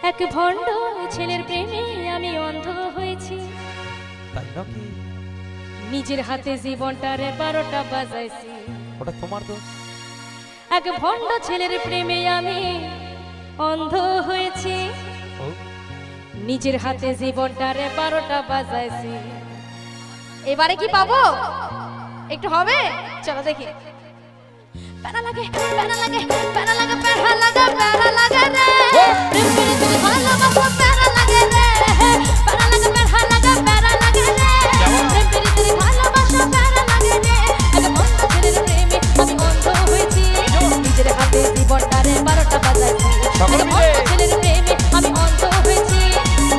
এক ভণ্ড ছেলের প্রেমে আমি অন্ধ হয়েছি, তাই নাকি? নিজের হাতে জীবনটারে 12টা বাজাইছি। ওটা তোমার দোষ। এক ভণ্ড ছেলের প্রেমে আমি অন্ধ হয়েছি, নিজের হাতে জীবনটারে 12টা বাজাইছি। এবারে কি পাবো? একটু হবে, চলো দেখি। প্যারা লাগে প্যারা লাগে প্যারা লাগে প্যারা লাগে প্যারা লাগে রে, প্রেম করে তুমি ভালোবাসো প্যারা লাগে রে, প্যারা লাগে প্যারা লাগে প্যারা লাগে রে, প্রেম করে তুমি ভালোবাসো প্যারা লাগে রে। এক ভণ্ড ছেলের প্রেমে আমি অন্ধ হয়েছি, নিজের হাতে জীবনটারে 12টা বাজাইছি। এক ভণ্ড ছেলের প্রেমে আমি অন্ধ হয়েছি,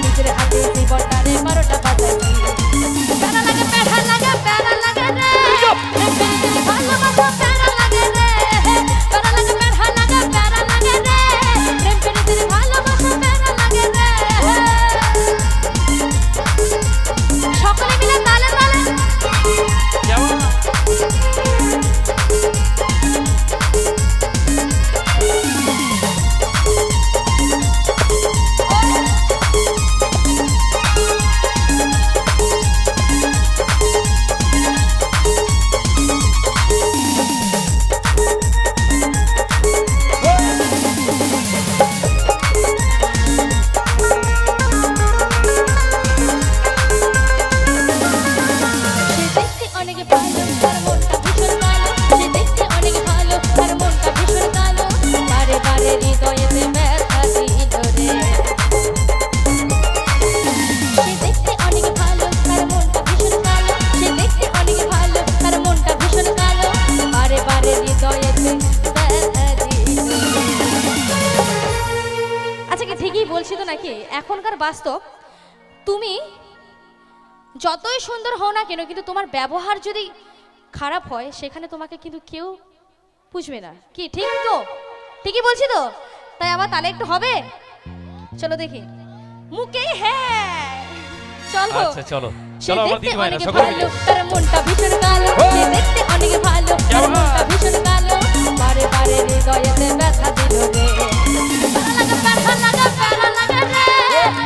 নিজের হাতে জীবনটারে 12টা বাজাইছি। প্যারা লাগে প্যারা লাগে প্যারা লাগে রে, প্রেম করে তুমি ভালোবাসো প্যারা লাগে রে, প্যারা লাগে প্যারা লাগে প্যারা লাগে রে, প্রেম করে তুমি ভালোবাসো প্যারা লাগে রে। সকলে মিলে তালে তালে এখনকার বাস্তব। তুমি যতই সুন্দর হও না কেন, কিন্তু তোমার ব্যবহার যদি খারাপ হয় সেখানে তোমাকে কিন্তু কেউ বুঝবে না। কি ঠিক তো? ঠিকই বলছি তো? তাই আবার তাহলে একটু হবে, চলো দেখি। মুখে হ্যাঁ চলো, আচ্ছা চলো চলো আমরা দিদি ভাইরা সকলে মিলে। তার মনটা ভীষণ কালো, সে দেখতে অনেক ভালো, তার মনটা ভীষণ কালো, বারে বারে হৃদয়েতে ব্যথা দিল রে। প্যারা লাগা প্যারা লাগা রে,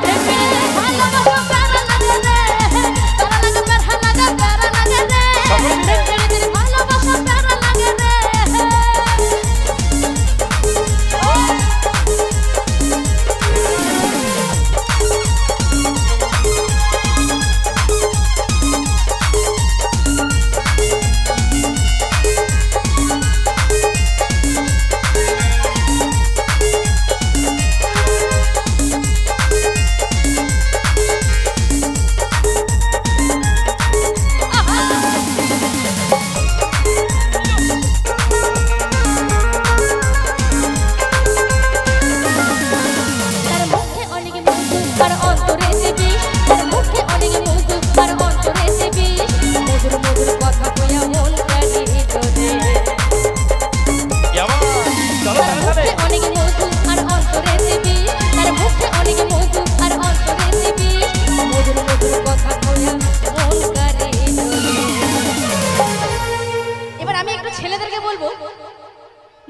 প্রেম করে ভালোবাসো প্যারা লাগা রে, প্যারা লাগা প্যারা লাগা প্যারা লাগা রে, প্রেম করে ভালোবাসো প্যারা লাগা রে।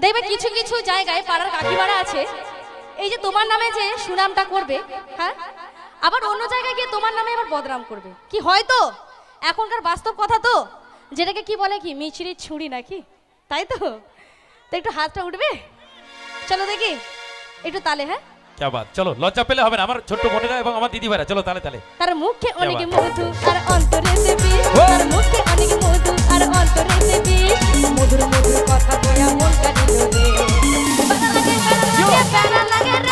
দেখবে কিছু কিছু জায়গায় পাড়ার কাকিমারা আছে, এই যে তোমার নামে যে সুনামটা করবে, হ্যাঁ, আবার অন্য জায়গায় গিয়ে তোমার নামে আবার বদনাম করবে। কি হয় তো এখনকার বাস্তব কথা তো, যেটাকে কি বলে কি মিছরি ছুরি নাকি, তাই তো? তো একটু হাতটা উঠবে, চলো দেখি একটু তালে। হ্যাঁ क्या बात, चलो লজ্জা পেলে হবে না আমার ছোট বোনেরা এবং আমার দিদি ভাইরা, চলো তালে তালে। তার মুখে অনেক মধু আর অন্তরে সে বিষ, তার মুখে অনেক মধু আর অন্তরে সে বিষ, মধুর মধুর কথা কয়া মনটা দিল রে। প্যারা লাগে প্যারা লাগে প্যারা লাগে রে,